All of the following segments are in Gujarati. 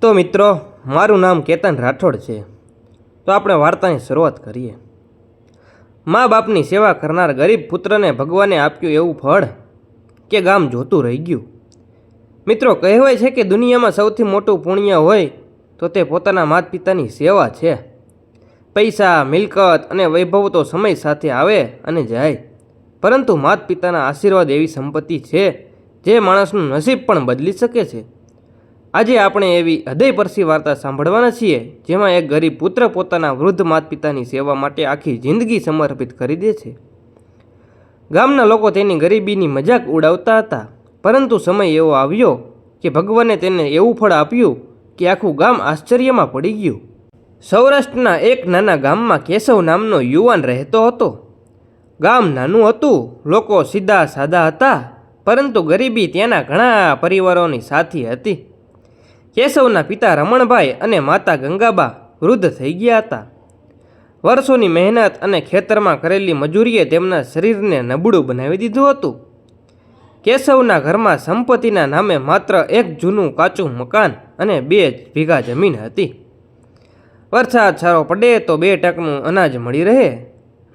તો મિત્રો, મારું નામ કેતન રાઠોડ છે. તો આપણે વાર્તાની શરૂઆત કરીએ. મા બાપની સેવા કરનાર ગરીબ પુત્રને ભગવાને આપ્યું એવું ફળ કે ગામ જોતું રહી ગયું. મિત્રો, કહેવાય છે કે દુનિયામાં સૌથી મોટું પુણ્ય હોય તો તે પોતાના માતા પિતાની સેવા છે. પૈસા, મિલકત અને વૈભવ તો સમય સાથે આવે અને જાય, પરંતુ માતા પિતાના આશીર્વાદ એવી સંપત્તિ છે જે માણસનું નસીબ પણ બદલી શકે છે. આજે આપણે એવી હૃદયસ્પર્શી વાર્તા સાંભળવાના છીએ જેમાં એક ગરીબ પુત્ર પોતાના વૃદ્ધ માતા પિતાની સેવા માટે આખી જિંદગી સમર્પિત કરી દે છે. ગામના લોકો તેની ગરીબીની મજાક ઉડાવતા હતા, પરંતુ સમય એવો આવ્યો કે ભગવાને તેને એવું ફળ આપ્યું કે આખું ગામ આશ્ચર્યમાં પડી ગયું. સૌરાષ્ટ્રના એક નાના ગામમાં કેશવ નામનો યુવાન રહેતો હતો. ગામ નાનું હતું, લોકો સીધા સાદા હતા, પરંતુ ગરીબી ત્યાંના ઘણા પરિવારોની સાથી હતી. કેશવના પિતા રમણભાઈ અને માતા ગંગાબા વૃદ્ધ થઈ ગયા હતા. વર્ષોની મહેનત અને ખેતરમાં કરેલી મજૂરીએ તેમના શરીરને નબળું બનાવી દીધું હતું. કેશવના ઘરમાં સંપત્તિના નામે માત્ર એક જૂનું કાચું મકાન અને 2 વીઘા જમીન હતી. વરસાદ સારો પડે તો 2 ટકનું અનાજ મળી રહે,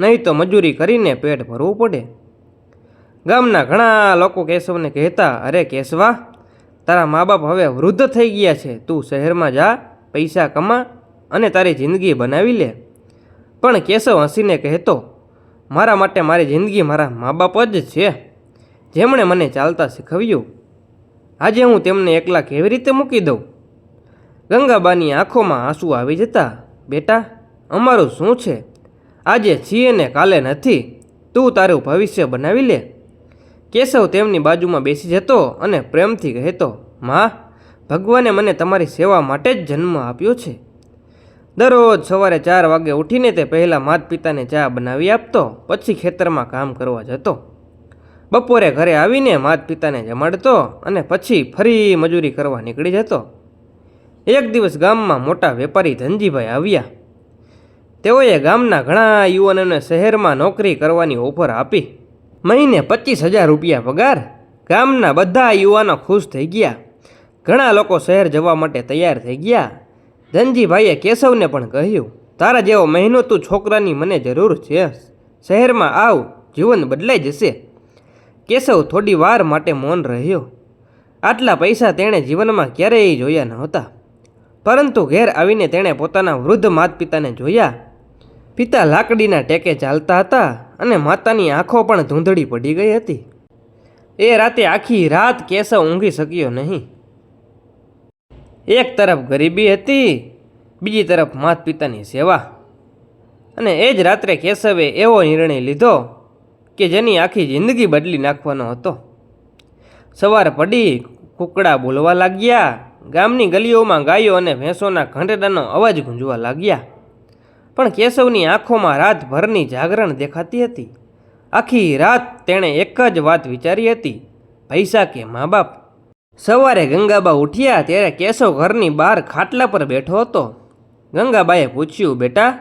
નહીં તો મજૂરી કરીને પેટ ભરવું પડે. ગામના ઘણા લોકો કેશવને કહેતા, અરે કેશવા, તારા મા બાપ હવે વૃદ્ધ થઈ ગયા છે, તું શહેરમાં જા, પૈસા કમા અને તારી જિંદગી બનાવી લે. પણ કેશવ હસીને કહેતો, મારા માટે મારી જિંદગી મારા મા બાપ જ છે, જેમણે મને ચાલતા શીખવ્યું. આજે હું તેમને એકલા કેવી રીતે મૂકી દઉં? ગંગાબાની આંખોમાં આંસુ આવી જતા, બેટા, અમારું શું છે? આજે છીએ ને કાલે નથી, તું તારું ભવિષ્ય બનાવી લે. કેશવ તેમની બાજુમાં બેસી જતો અને પ્રેમથી કહેતો, માં, ભગવાને મને તમારી સેવા માટે જ જન્મ આપ્યો છે. દરરોજ સવારે 4 વાગે ઉઠીને તે પહેલાં માતા પિતાને ચા બનાવી આપતો, પછી ખેતરમાં કામ કરવા જતો. બપોરે ઘરે આવીને માતા પિતાને જમાડતો અને પછી ફરી મજૂરી કરવા નીકળી જતો. એક દિવસ ગામમાં મોટા વેપારી ધનજીભાઈ આવ્યા. તેઓએ ગામના ઘણા યુવાનોને શહેરમાં નોકરી કરવાની ઓફર આપી. મહિને 25,000 રૂપિયા પગાર. ગામના બધા યુવાનો ખુશ થઈ ગયા. ઘણા લોકો શહેર જવા માટે તૈયાર થઈ ગયા. ધનજીભાઈએ કેશવને પણ કહ્યું, તારા જેવો મહેનતુ છોકરાની મને જરૂર છે, શહેરમાં આવ, જીવન બદલાઈ જશે. કેશવ થોડી વાર માટે મૌન રહ્યો. આટલા પૈસા તેણે જીવનમાં ક્યારેય જોયા નહોતા, પરંતુ ઘેર આવીને તેણે પોતાના વૃદ્ધ માતા પિતાને જોયા. પિતા લાકડીના ટેકે ચાલતા હતા અને માતાની આંખો પણ ધૂંધળી પડી ગઈ હતી. એ રાતે આખી રાત કેશવ ઊંઘી શક્યો નહીં. એક તરફ ગરીબી હતી, બીજી તરફ માતા પિતાની સેવા. અને એ જ રાત્રે કેશવે એવો નિર્ણય લીધો કે જેની આખી જિંદગી બદલી નાખવાનો હતો. સવાર પડી, કૂકડા બોલવા લાગ્યા. ગામની ગલીઓમાં ગાયો અને ભેંસોના ઘંટડાનો અવાજ ગુંજવા લાગ્યા. પણ કેશવની આંખોમાં રાતભરની જાગરણ દેખાતી હતી. આખી રાત તેણે એક જ વાત વિચારી હતી, પૈસા કે મા બાપ. સવારે ગંગાબા ઉઠ્યા ત્યારે કેશવ ઘરની બહાર ખાટલા પર બેઠો હતો. ગંગાબાએ પૂછ્યું, બેટા,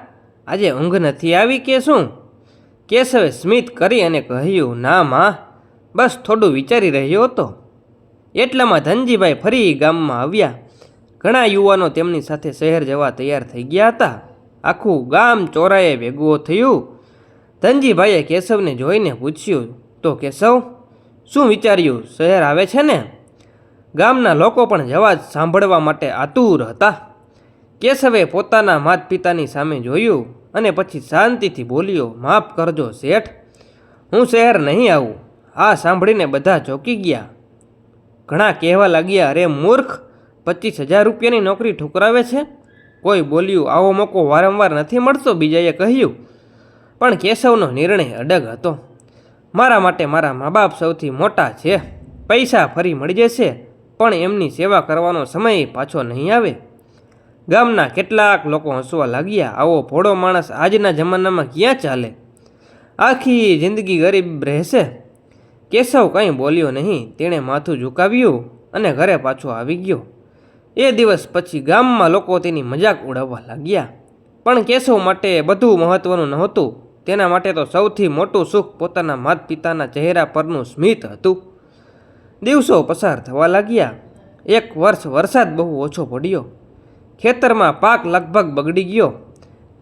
આજે ઊંઘ નથી આવી કે શું? કેશવે સ્મિત કરી અને કહ્યું, ના માં, બસ થોડું વિચારી રહ્યો હતો. એટલામાં ધનજીભાઈ ફરી ગામમાં આવ્યા. ઘણા યુવાનો તેમની સાથે શહેર જવા તૈયાર થઈ ગયા હતા. આખું ગામ ચોરાએ ભેગું થયું. ધનજીભાઈએ કેશવને જોઈને પૂછ્યું, તો કેશવ, શું વિચાર્યું, શહેર આવે છે ને? ગામના લોકો પણ જવાબ સાંભળવા માટે આતુર હતા. કેશવે પોતાના માતા પિતાની સામે જોયું અને પછી શાંતિથી બોલ્યો, માફ કરજો શેઠ, હું શહેર નહીં આવું. આ સાંભળીને બધા ચોંકી ગયા. ઘણા કહેવા લાગ્યા, અરે મૂર્ખ, 25,000 રૂપિયાની નોકરી ઠુકરાવે છે. કોઈ બોલ્યું, આવો મોકો વારંવાર નથી મળતો. બીજાએ કહ્યું. પણ કેશવનો નિર્ણય અડગ હતો. મારા માટે મારા મા બાપ સૌથી મોટા છે. પૈસા ફરી મળી જશે, પણ એમની સેવા કરવાનો સમય પાછો નહીં આવે. ગામના કેટલાક લોકો હસવા લાગ્યા, આવો ભોળો માણસ આજના જમાનામાં ક્યાં ચાલે? આખી જિંદગી ગરીબ રહેશે. કેશવ કંઈ બોલ્યો નહીં. તેણે માથું ઝુકાવ્યું અને ઘરે પાછો આવી ગયો. એ દિવસ પછી ગામમાં લોકો તેની મજાક ઉડાવવા લાગ્યા. પણ કેશવ માટે બધું મહત્વનું નહોતું. તેના માટે તો સૌથી મોટું સુખ પોતાના માતા પિતાના ચહેરા પરનું સ્મિત હતું. દિવસો પસાર થવા લાગ્યા. એક વર્ષ વરસાદ બહુ ઓછો પડ્યો, ખેતરમાં પાક લગભગ બગડી ગયો,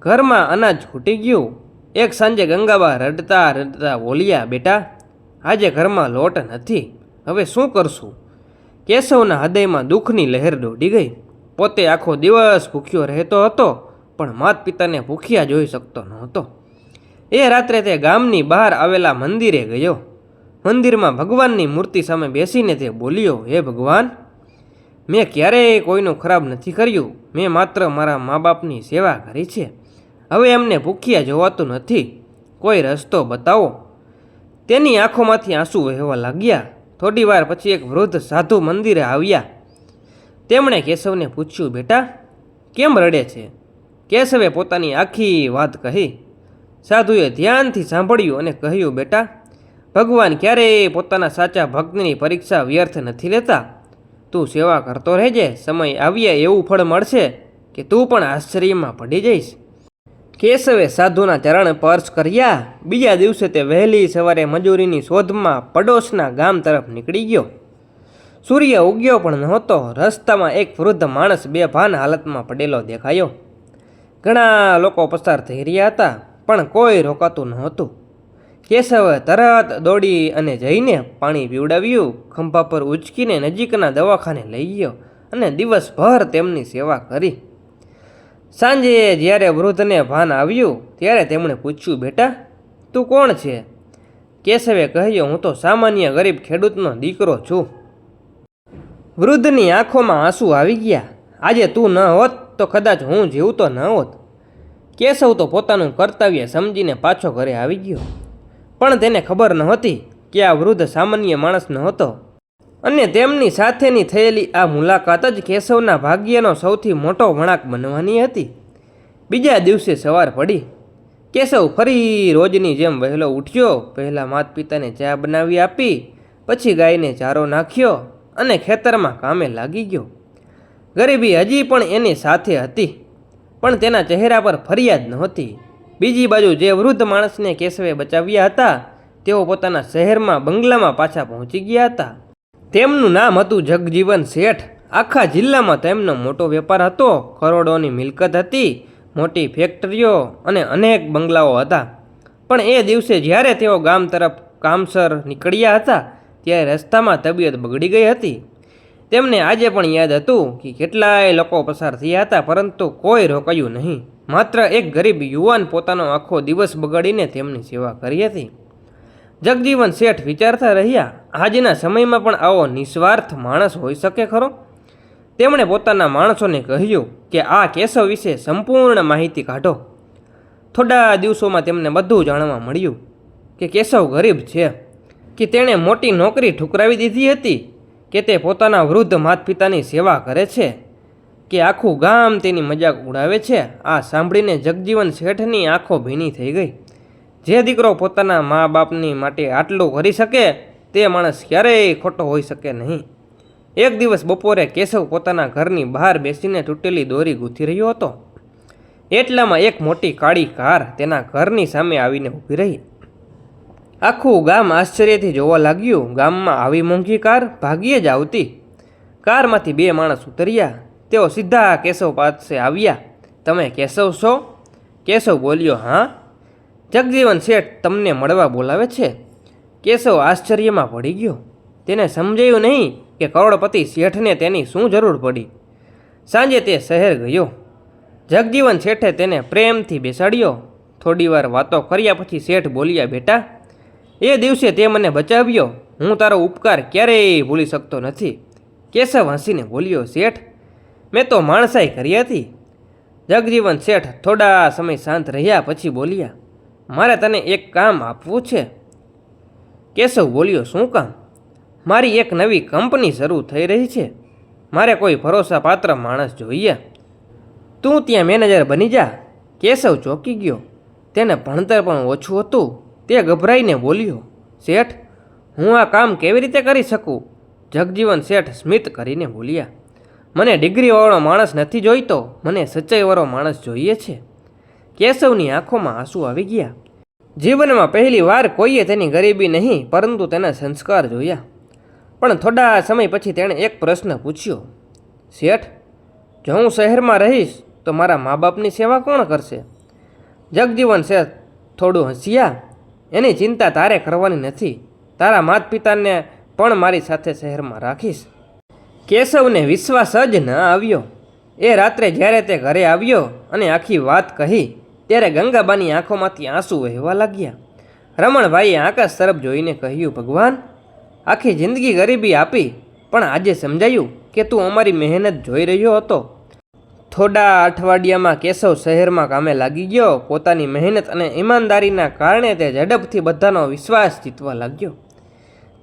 ઘરમાં અનાજ ખૂટી ગયું. એક સાંજે ગંગાબા રડતા રડતા બોલ્યા, બેટા, આજે ઘરમાં લોટ નથી, હવે શું કરશું? કેશવના હૃદયમાં દુઃખની લહેર દોડી ગઈ. પોતે આખો દિવસ ભૂખ્યો રહેતો હતો, પણ માત પિતાને ભૂખ્યા જોઈ શકતો નહોતો. એ રાત્રે તે ગામની બહાર આવેલા મંદિરે ગયો. મંદિરમાં ભગવાનની મૂર્તિ સામે બેસીને તે બોલ્યો, હે ભગવાન, મેં ક્યારેય કોઈનું ખરાબ નથી કર્યું. મેં માત્ર મારા મા બાપની સેવા કરી છે. હવે એમને ભૂખ્યા જોવાતું નથી. કોઈ રસ્તો બતાવો. તેની આંખોમાંથી આંસુ વહેવા લાગ્યા. થોડી વાર પછી એક વૃદ્ધ સાધુ મંદિરે આવ્યા. તેમણે કેશવને પૂછ્યું, બેટા, કેમ રડે છે? કેશવે પોતાની આખી વાત કહી. સાધુએ ધ્યાનથી સાંભળ્યું અને કહ્યું, બેટા, ભગવાન ક્યારેય પોતાના સાચા ભક્તની પરીક્ષા વ્યર્થ નથી લેતા. તું સેવા કરતો રહેજે. સમય આવ્યા એવું ફળ મળશે કે તું પણ આશ્ચર્યમાં પડી જઈશ. કેશવે સાધુના ચરણ સ્પર્શ કર્યા. બીજા દિવસે તે વહેલી સવારે મજૂરીની શોધમાં પડોશના ગામ તરફ નીકળી ગયો. સૂર્ય ઉગ્યો પણ નહોતો. રસ્તામાં એક વૃદ્ધ માણસ બેભાન હાલતમાં પડેલો દેખાયો. ઘણા લોકો પસાર થઈ રહ્યા હતા, પણ કોઈ રોકાતું નહોતું. કેશવે તરત દોડી અને જઈને પાણી પીવડાવ્યું, ખંભા પર ઉચકીને નજીકના દવાખાને લઈ ગયો અને દિવસભર તેમની સેવા કરી. સાંજે જ્યારે વૃદ્ધને ભાન આવ્યું ત્યારે તેમણે પૂછ્યું, બેટા, તું કોણ છે? કેશવે કહ્યું, હું તો સામાન્ય ગરીબ ખેડૂતનો દીકરો છું. વૃદ્ધની આંખોમાં આંસુ આવી ગયા. આજે તું ન હોત તો કદાચ હું જીવતો ન હોત. કેશવ તો પોતાનું કર્તવ્ય સમજીને પાછો ઘરે આવી ગયો, પણ તેને ખબર નહોતી કે આ વૃદ્ધ સામાન્ય માણસ નહોતો અને તેમની સાથેની થયેલી આ મુલાકાત જ કેશવના ભાગ્યનો સૌથી મોટો વળાંક બનવાની હતી. બીજા દિવસે સવાર પડી. કેશવ ફરી રોજની જેમ વહેલો ઉઠ્યો. પહેલાં માત પિતાને ચા બનાવી આપી, પછી ગાયને ચારો નાખ્યો અને ખેતરમાં કામે લાગી ગયો. ગરીબી હજી પણ એની સાથે હતી, પણ તેના ચહેરા પર ફરિયાદ નહોતી. બીજી બાજુ જે વૃદ્ધ માણસને કેશવે બચાવ્યા હતા, તેઓ પોતાના શહેરમાં બંગલામાં પાછા પહોંચી ગયા હતા. તેમનું નામ હતું જગજીવન શેઠ. આખા જિલ્લામાં તેમનો મોટો વેપાર હતો. કરોડોની મિલકત હતી, મોટી ફેક્ટરીઓ અને અનેક બંગલાઓ હતા. પણ એ દિવસે જ્યારે તેઓ ગામ તરફ કામસર નીકળ્યા હતા, ત્યારે રસ્તામાં તબિયત બગડી ગઈ હતી. તેમને આજે પણ યાદ હતું કે કેટલાય લોકો પસાર થયા હતા, પરંતુ કોઈ રોકાયું નહીં. માત્ર એક ગરીબ યુવાન પોતાનો આખો દિવસ બગાડીને તેમની સેવા કરી હતી. જગજીવન શેઠ વિચારતા રહ્યા, આજના સમયમાં પણ આવો નિસ્વાર્થ માણસ હોઈ શકે ખરો? તેમણે પોતાના માણસોને કહ્યું કે આ કેશવ વિશે સંપૂર્ણ માહિતી કાઢો. થોડા દિવસોમાં તેમને બધું જાણવા મળ્યું કે કેશવ ગરીબ છે, કે તેણે મોટી નોકરી ઠુકરાવી દીધી હતી, કે તે પોતાના વૃદ્ધ માત પિતાની સેવા કરે છે, કે આખું ગામ તેની મજાક ઉડાવે છે. આ સાંભળીને જગજીવન શેઠની આંખો ભીની થઈ ગઈ. જે દીકરો પોતાના મા બાપની માટે આટલું કરી શકે, તે માણસ ક્યારેય ખોટો હોઈ શકે નહીં. એક દિવસ બપોરે કેશવ પોતાના ઘરની બહાર બેસીને તૂટેલી દોરી ગૂંથી રહ્યો હતો. એટલામાં એક મોટી કાળી કાર તેના ઘરની સામે આવીને ઊભી રહી. આખું ગામ આશ્ચર્યથી જોવા લાગ્યું. ગામમાં આવી મોંઘી કાર ભાગ્યે જ આવતી. કારમાંથી બે માણસ ઉતર્યા. તેઓ સીધા કેશવ પાસે આવ્યા. તમે કેશવ છો? કેશવ બોલ્યો, હા. જગજીવન શેઠ તમને મળવા બોલાવે છે. કેશવ આશ્ચર્યમાં પડી ગયો. તેને સમજાયું નહીં કે કરોડપતિ શેઠને તેની શું જરૂર પડી. સાંજે તે શહેર ગયો. જગજીવન શેઠે તેને પ્રેમથી બેસાડ્યો. થોડીવાર વાતો કર્યા પછી શેઠ બોલ્યા, બેટા, એ દિવસે તે મને બચાવ્યો. હું તારો ઉપકાર ક્યારેય ભૂલી શકતો નથી. કેશવ હસીને બોલ્યો, શેઠ, મેં તો માણસાઈ કરી હતી. જગજીવન શેઠ થોડા સમય શાંત રહ્યા પછી બોલ્યા, મારે તને એક કામ આપવું છે. કેશવ બોલ્યો, શું કામ? મારી એક નવી કંપની શરૂ થઈ રહી છે. મારે કોઈ ભરોસાપાત્ર માણસ જોઈએ. તું ત્યાં મેનેજર બની જા. કેશવ ચોંકી ગયો. તેને ભણતર પણ ઓછું હતું. તે ગભરાઈને બોલ્યો, શેઠ, હું આ કામ કેવી રીતે કરી શકું? જગજીવન શેઠ સ્મિત કરીને બોલ્યા, મને ડિગ્રીવાળો માણસ નથી જોઈતો, મને સચ્ચાઈવાળો માણસ જોઈએ છે. કેશવની આંખોમાં આંસુ આવી ગયા. જીવનમાં પહેલી વાર કોઈએ તેની ગરીબી નહીં પરંતુ તેના સંસ્કાર જોયા. પણ થોડા સમય પછી તેણે એક પ્રશ્ન પૂછ્યો, શેઠ, જો હું શહેરમાં રહીશ તો મારા મા બાપની સેવા કોણ કરશે? જગજીવન શેઠ થોડું હસ્યા, એની ચિંતા તારે કરવાની નથી. તારા માતા પિતાને પણ મારી સાથે શહેરમાં રાખીશ. કેશવને વિશ્વાસ જ ન આવ્યો. એ રાત્રે જ્યારે તે ઘરે આવ્યો અને આખી વાત કહી ત્યારે ગંગાબાની આંખોમાંથી આંસુ વહેવા લાગ્યા. રમણભાઈએ આકાશ તરફ જોઈને કહ્યું, ભગવાન, આખી જિંદગી ગરીબી આપી, પણ આજે સમજાયું કે તું અમારી મહેનત જોઈ રહ્યો હતો. થોડા અઠવાડિયામાં કેશવ શહેરમાં કામે લાગી ગયો. પોતાની મહેનત અને ઈમાનદારીના કારણે તે ઝડપથી બધાનો વિશ્વાસ જીતવા લાગ્યો.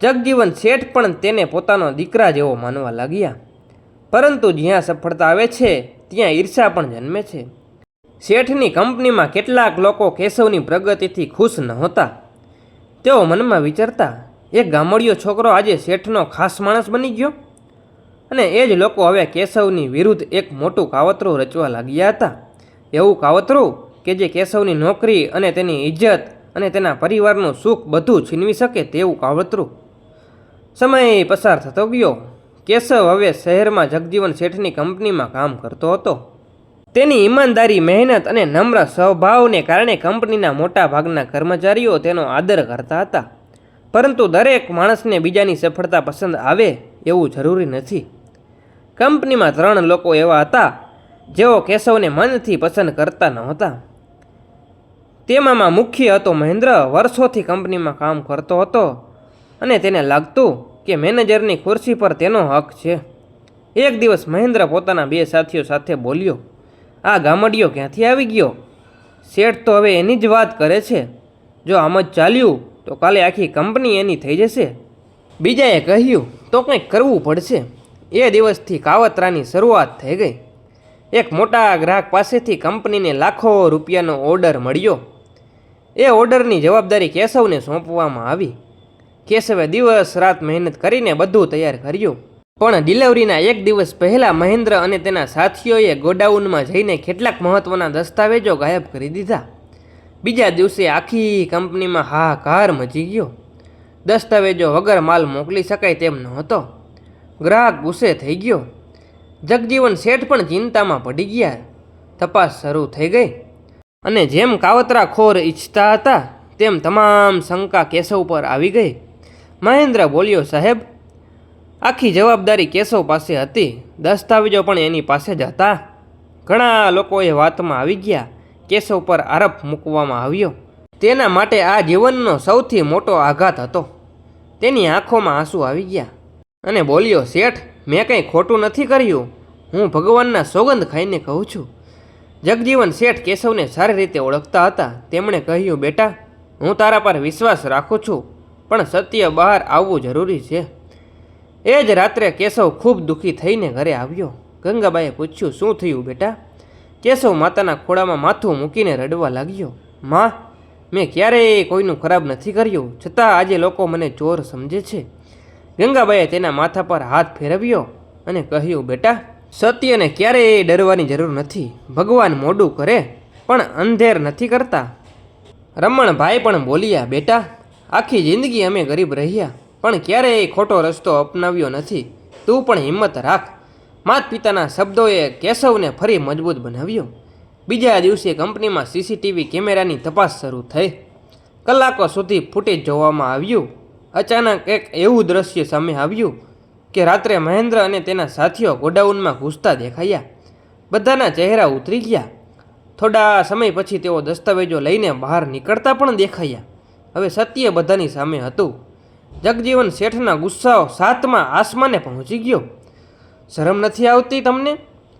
જગજીવન શેઠ પણ તેને પોતાનો દીકરા જેવો માનવા લાગ્યા. પરંતુ જ્યાં સફળતા આવે છે ત્યાં ઈર્ષા પણ જન્મે છે. શેઠની કંપનીમાં કેટલાક લોકો કેશવની પ્રગતિથી ખુશ નહોતા. તેઓ મનમાં વિચારતા, એક ગામડિયો છોકરો આજે શેઠનો ખાસ માણસ બની ગયો. અને એ જ લોકો હવે કેશવની વિરુદ્ધ એક મોટું કાવતરું રચવા લાગ્યા હતા. એવું કાવતરું કે જે કેશવની નોકરી અને તેની ઇજ્જત અને તેના પરિવારનું સુખ બધું છીનવી શકે તેવું કાવતરું. સમય પસાર થતો ગયો. કેશવ હવે શહેરમાં જગજીવન શેઠની કંપનીમાં કામ કરતો હતો. તેની ઈમાનદારી, મહેનત અને નમ્ર સ્વભાવને કારણે કંપનીના મોટા ભાગના કર્મચારીઓ તેનો આદર કરતા હતા. પરંતુ દરેક માણસને બીજાની સફળતા પસંદ આવે એવું જરૂરી નથી. કંપનીમાં 3 લોકો એવા હતા જેઓ કેશવને મનથી પસંદ કરતા નહોતા. તેમાંમાં મુખ્ય હતો મહેન્દ્ર. વર્ષોથી કંપનીમાં કામ કરતો હતો અને તેને લાગતું કે મેનેજરની ખુરશી પર તેનો હક છે. એક દિવસ મહેન્દ્ર પોતાના 2 સાથીઓ સાથે બોલ્યો, આ ગામડિયો ક્યાંથી આવી ગયો? શેઠ તો હવે એની જ વાત કરે છે. જો આમ જ ચાલ્યું તો કાલે આખી કંપની એની થઈ જશે. બીજાએ કહ્યું, તો કંઈક કરવું પડશે. એ દિવસથી કાવતરાની શરૂઆત થઈ ગઈ. એક મોટા ગ્રાહક પાસેથી કંપનીને લાખો રૂપિયાનો ઓર્ડર મળ્યો. એ ઓર્ડરની જવાબદારી કેશવને સોંપવામાં આવી. કેશવે દિવસ રાત મહેનત કરીને બધું તૈયાર કર્યું. પણ ડિલિવરીના એક દિવસ પહેલાં મહેન્દ્ર અને તેના સાથીઓએ ગોડાઉનમાં જઈને કેટલાક મહત્ત્વના દસ્તાવેજો ગાયબ કરી દીધા. બીજા દિવસે આખી કંપનીમાં હાહાકાર મચી ગયો. દસ્તાવેજો વગર માલ મોકલી શકાય તેમ નહોતો. ગ્રાહક ગુસ્સે થઈ ગયો. જગજીવન શેઠ પણ ચિંતામાં પડી ગયા. તપાસ શરૂ થઈ ગઈ અને જેમ કાવતરાખોર ઈચ્છતા હતા તેમ તમામ શંકા કેશવ પર આવી ગઈ. મહેન્દ્ર બોલ્યો, સાહેબ, આખી જવાબદારી કેશવ પાસે હતી. દસ્તાવેજો પણ એની પાસે જ હતા. ઘણા લોકોએ વાતમાં આવી ગયા. કેશવ પર આરોપ મૂકવામાં આવ્યો. તેના માટે આ જીવનનો સૌથી મોટો આઘાત હતો. તેની આંખોમાં આંસુ આવી ગયા અને બોલ્યો, શેઠ, મેં કંઈ ખોટું નથી કર્યું. હું ભગવાનના સોગંદ ખાઈને કહું છું. જગજીવન શેઠ કેશવને સારી રીતે ઓળખતા હતા. તેમણે કહ્યું, બેટા, હું તારા પર વિશ્વાસ રાખું છું, પણ સત્ય બહાર આવવું જરૂરી છે. એ જ રાત્રે કેશવ ખૂબ દુઃખી થઈને ઘરે આવ્યો. ગંગાબાઈએ પૂછ્યું, શું થયું બેટા? કેશવ માતાના ખોળામાં માથું મૂકીને રડવા લાગ્યો. માં, મેં ક્યારેય કોઈનું ખરાબ નથી કર્યું, છતાં આજે લોકો મને ચોર સમજે છે. ગંગાબાઈએ તેના માથા પર હાથ ફેરવ્યો અને કહ્યું, બેટા, સત્યને ક્યારેય ડરવાની જરૂર નથી. ભગવાન મોડું કરે પણ અંધેર નથી કરતા. રમણભાઈ પણ બોલ્યા, બેટા, આખી જિંદગી અમે ગરીબ રહ્યા પણ ક્યારેય ખોટો રસ્તો અપનાવ્યો નથી. તું પણ હિંમત રાખ. માતા પિતાના શબ્દોએ કેશવને ફરી મજબૂત બનાવ્યો. બીજા દિવસે કંપનીમાં સીસીટીવી કેમેરાની તપાસ શરૂ થઈ. કલાકો સુધી ફૂટેજ જોવામાં આવ્યું. અચાનક એક એવું દ્રશ્ય સામે આવ્યું કે રાત્રે મહેન્દ્ર અને તેના સાથીઓ ગોડાઉનમાં ઘૂસતા દેખાયા. બધાના ચહેરા ઉતરી ગયા. થોડા સમય પછી તેઓ દસ્તાવેજો લઈને બહાર નીકળતા પણ દેખાયા. હવે સત્ય બધાની સામે હતું. જગજીવન શેઠના ગુસ્સાઓ 7મા આસમાને પહોંચી ગયો. શરમ નથી આવતી તમને?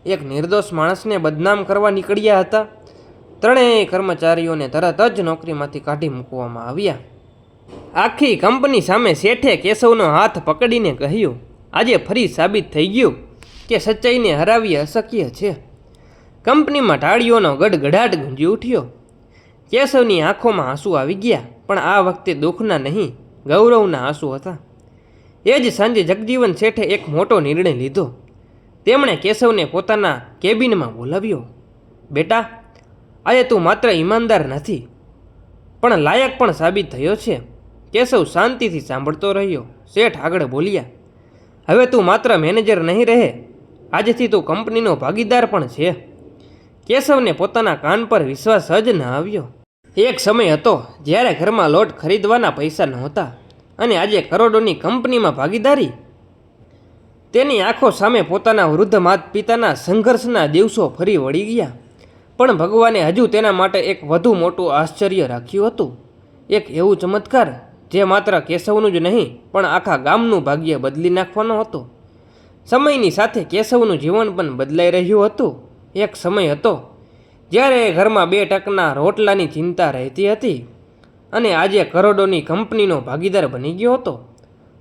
એક નિર્દોષ માણસને બદનામ કરવા નીકળ્યા હતા. 3 કર્મચારીઓને તરત જ નોકરીમાંથી કાઢી મૂકવામાં આવ્યા. આખી કંપની સામે શેઠે કેશવનો હાથ પકડીને કહ્યું, આજે ફરી સાબિત થઈ ગયું કે સચ્ચાઈને હરાવી અશક્ય છે. કંપનીમાં તાળીઓનો ગડગડાટ ગુંજી ઉઠ્યો. કેશવની આંખોમાં આંસુ આવી ગયા, પણ આ વખતે દુઃખના નહીં, ગૌરવના આંસુ હતા. એ જ સાંજે જગજીવન શેઠે એક મોટો નિર્ણય લીધો. તેમણે કેશવને પોતાના કેબિનમાં બોલાવ્યો. બેટા, આજે તું માત્ર ઈમાનદાર નથી પણ લાયક પણ સાબિત થયો છે. કેશવ શાંતિથી સાંભળતો રહ્યો. શેઠ આગળ બોલ્યા, હવે તું માત્ર મેનેજર નહીં રહે, આજથી તું કંપનીનો ભાગીદાર પણ છે. કેશવને પોતાના કાન પર વિશ્વાસ જ ન આવ્યો. એક સમય હતો જ્યારે ઘરમાં લોટ ખરીદવાના પૈસા નહોતા અને આજે કરોડોની કંપનીમાં ભાગીદારી. તેની આંખો સામે પોતાના વૃદ્ધ માતા પિતાના સંઘર્ષના દિવસો ફરી વળી ગયા. પણ ભગવાને હજુ તેના માટે એક વધુ મોટું આશ્ચર્ય રાખ્યું હતું. એક એવું ચમત્કાર જે માત્ર કેશવનું જ નહીં પણ આખા ગામનું ભાગ્ય બદલી નાખવાનો હતો. સમયની સાથે કેશવનું જીવન પણ બદલાઈ રહ્યું હતું. એક સમય હતો જ્યારે ઘરમાં 2 ટકના રોટલાની ચિંતા રહેતી હતી અને આજે કરોડોની કંપનીનો ભાગીદાર બની ગયો હતો.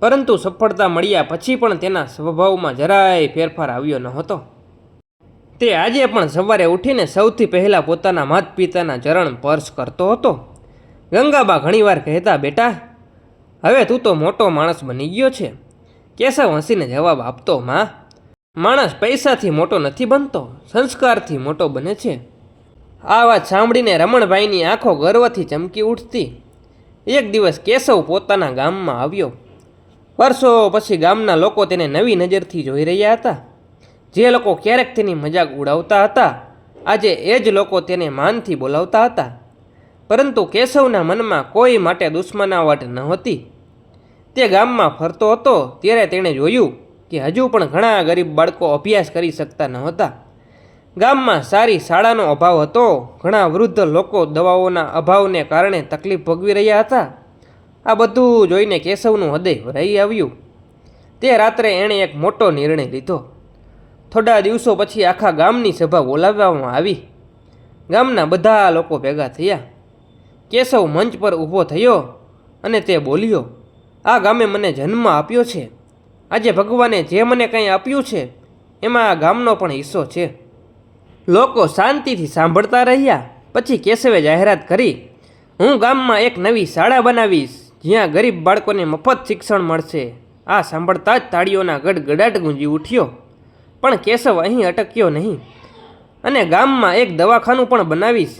પરંતુ સફળતા મળ્યા પછી પણ તેના સ્વભાવમાં જરાય ફેરફાર આવ્યો ન હતો. તે આજે પણ સવારે ઉઠીને સૌથી પહેલાં પોતાના માતા પિતાના ચરણ સ્પર્શ કરતો હતો. ગંગાબા ઘણીવાર કહેતા, બેટા, હવે તું તો મોટો માણસ બની ગયો છે. કેશવ હસીને જવાબ આપતો, માં, માણસ પૈસાથી મોટો નથી બનતો, સંસ્કારથી મોટો બને છે. આ વાત સાંભળીને રમણભાઈની આંખો ગર્વથી ચમકી ઉઠતી. એક દિવસ કેશવ પોતાના ગામમાં આવ્યો. વર્ષો પછી ગામના લોકો તેને નવી નજરથી જોઈ રહ્યા હતા. જે લોકો ક્યારેક તેની મજાક ઉડાવતા હતા, આજે એ જ લોકો તેને માનથી બોલાવતા હતા. પરંતુ કેશવના મનમાં કોઈ માટે દુશ્મનાવટ નહોતી. તે ગામમાં ફરતો હતો ત્યારે તેણે જોયું કે હજુ પણ ઘણા ગરીબ બાળકો અભ્યાસ કરી શકતા નહોતા. ગામમાં સારી શાળાનો અભાવ હતો. ઘણા વૃદ્ધ લોકો દવાઓના અભાવને કારણે તકલીફ ભોગવી રહ્યા હતા. આ બધું જોઈને કેશવનું હૃદય ભરાઈ આવ્યું. તે રાત્રે એણે એક મોટો નિર્ણય લીધો. થોડા દિવસો પછી આખા ગામની સભા બોલાવવામાં આવી. ગામના બધા લોકો ભેગા થયા. કેશવ મંચ પર ઊભો થયો અને તે બોલ્યો, આ ગામે મને જન્મ આપ્યો છે. આજે ભગવાને જે મને કંઈ આપ્યું છે એમાં આ ગામનો પણ હિસ્સો છે. લોકો શાંતિથી સાંભળતા રહ્યા. પછી કેશવે જાહેરાત કરી, હું ગામમાં એક નવી શાળા બનાવીશ જ્યાં ગરીબ બાળકોને મફત શિક્ષણ મળશે. આ સાંભળતા જ તાળીઓના ગડગડાટ ગુંજી ઉઠ્યો. પણ કેશવ અહીં અટક્યો નહીં અને ગામમાં એક દવાખાનું પણ બનાવીશ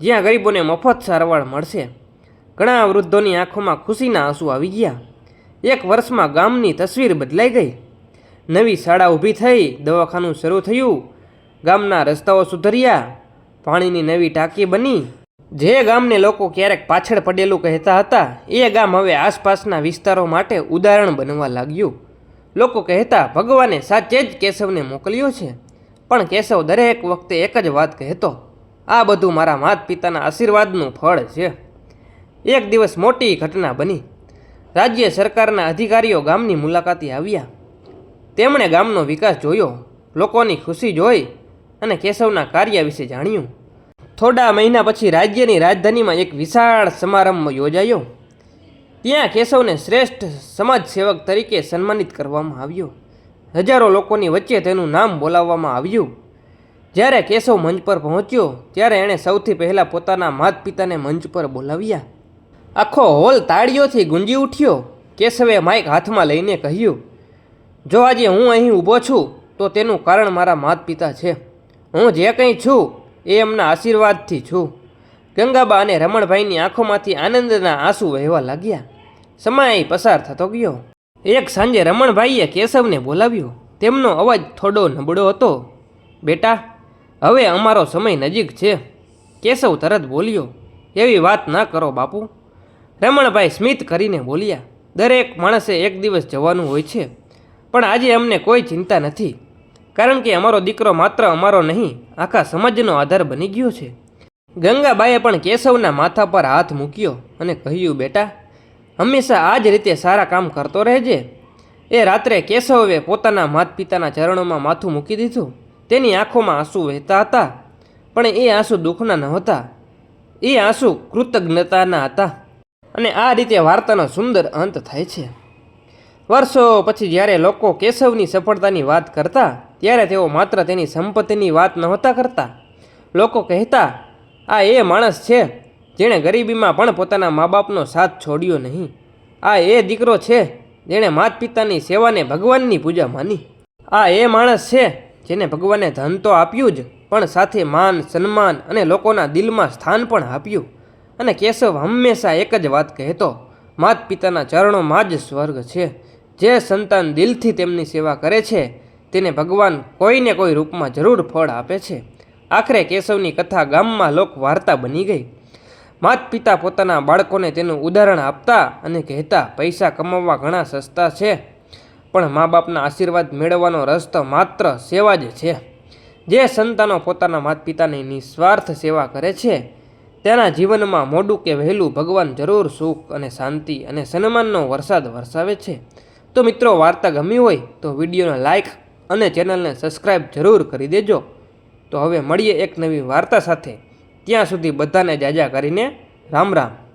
જ્યાં ગરીબોને મફત સારવાર મળશે. ઘણા વૃદ્ધોની આંખોમાં ખુશીના આંસુ આવી ગયા. 1 વર્ષમાં ગામની તસવીર બદલાઈ ગઈ. નવી શાળા ઊભી થઈ, દવાખાનું શરૂ થયું, ગામના રસ્તાઓ સુધર્યા, પાણીની નવી ટાંકી બની. જે ગામને લોકો ક્યારેક પાછળ પડેલું કહેતા હતા, એ ગામ હવે આસપાસના વિસ્તારો માટે ઉદાહરણ બનવા લાગ્યું. લોકો કહેતા, ભગવાને સાચે જ કેશવને મોકલ્યો છે. પણ કેશવ દરેક વખતે એક જ વાત કહેતો, આ બધું મારા માતા પિતાના આશીર્વાદનું ફળ છે. એક દિવસ મોટી ઘટના બની. રાજ્ય સરકારના અધિકારીઓ ગામની મુલાકાતે આવ્યા. તેમણે ગામનો વિકાસ જોયો, લોકોની ખુશી જોઈ અને કેશવના કાર્ય વિશે જાણ્યું. થોડા મહિના પછી રાજ્યની રાજધાનીમાં એક વિશાળ સમારંભ યોજાયો. ત્યાં કેશવને શ્રેષ્ઠ સમાજ સેવક તરીકે સન્માનિત કરવામાં આવ્યો. હજારો લોકોની વચ્ચે તેનું નામ બોલાવવામાં આવ્યું. જ્યારે કેશવ મંચ પર પહોંચ્યો ત્યારે એણે સૌથી પહેલાં પોતાના માતા પિતાને મંચ પર બોલાવ્યા. આખો હોલ તાળીઓથી ગુંજી ઉઠ્યો. કેશવે માઇક હાથમાં લઈને કહ્યું, જો આજે હું અહીં ઊભો છું તો તેનું કારણ મારા માતા પિતા છે. હું જે કંઈ છું એ એમના આશીર્વાદથી છું. ગંગાબા અને રમણભાઈની આંખોમાંથી આનંદના આંસુ વહેવા લાગ્યા. સમય પસાર થતો ગયો. એક સાંજે રમણભાઈએ કેશવને બોલાવ્યો. તેમનો અવાજ થોડો નબળો હતો. બેટા, હવે અમારો સમય નજીક છે. કેશવ તરત બોલ્યો, એવી વાત ના કરો બાપુ. રમણભાઈ સ્મિત કરીને બોલ્યા, દરેક માણસે એક દિવસ જવાનું હોય છે, પણ આજે અમને કોઈ ચિંતા નથી, કારણ કે અમારો દીકરો માત્ર અમારો નહીં, આખા સમાજનો આધાર બની ગયો છે. ગંગાબાએ પણ કેશવના માથા પર હાથ મૂક્યો અને કહ્યું, બેટા, હંમેશા આ જ રીતે સારા કામ કરતો રહેજે. એ રાત્રે કેશવે પોતાના માતા પિતાના ચરણોમાં માથું મૂકી દીધું. તેની આંખોમાં આંસુ વહેતા હતા, પણ એ આંસુ દુઃખના નહોતા, એ આંસુ કૃતજ્ઞતાના હતા. અને આ રીતે વાર્તાનો સુંદર અંત થાય છે. વર્ષો પછી જ્યારે લોકો કેશવની સફળતાની વાત કરતા ત્યારે તેઓ માત્ર તેની સંપત્તિની વાત નહોતા કરતા. લોકો કહેતા, આ એ માણસ છે જેણે ગરીબીમાં પણ પોતાના મા બાપનો સાથ છોડ્યો નહીં. આ એ દીકરો છે જેણે માતા પિતાની સેવાને ભગવાનની પૂજા માની. આ એ માણસ છે જેને ભગવાને ધન તો આપ્યું જ, પણ સાથે માન, સન્માન અને લોકોના દિલમાં સ્થાન પણ આપ્યું. અને કેશવ હંમેશા એક જ વાત કહેતો, માતા પિતાના ચરણોમાં જ સ્વર્ગ છે. જે સંતાન દિલથી તેમની સેવા કરે છે તેને ભગવાન કોઈને કોઈ રૂપમાં જરૂર ફળ આપે છે. આખરે કેશવની કથા ગામમાં લોક વાર્તા બની ગઈ. માતા પિતા પોતાના બાળકોને તેનું ઉદાહરણ આપતા અને કહેતા, પૈસા કમાવવા ઘણા સસ્તા છે, પણ મા બાપના આશીર્વાદ મેળવવાનો રસ્તો માત્ર સેવા જ છે. જે સંતાનો પોતાના માતા પિતાની નિસ્વાર્થ સેવા કરે છે તેના જીવનમાં મોડું કે વહેલું ભગવાન જરૂર સુખ અને શાંતિ અને સન્માનનો વરસાદ વરસાવે છે. તો મિત્રો, વાર્તા ગમી હોય તો વિડીયોને લાઈક અને ચેનલને સબસ્ક્રાઈબ જરૂર કરી દેજો. તો હવે મળીએ એક નવી વાર્તા સાથે. ત્યાં સુધી બધાને જાજા કરીને રામ રામ.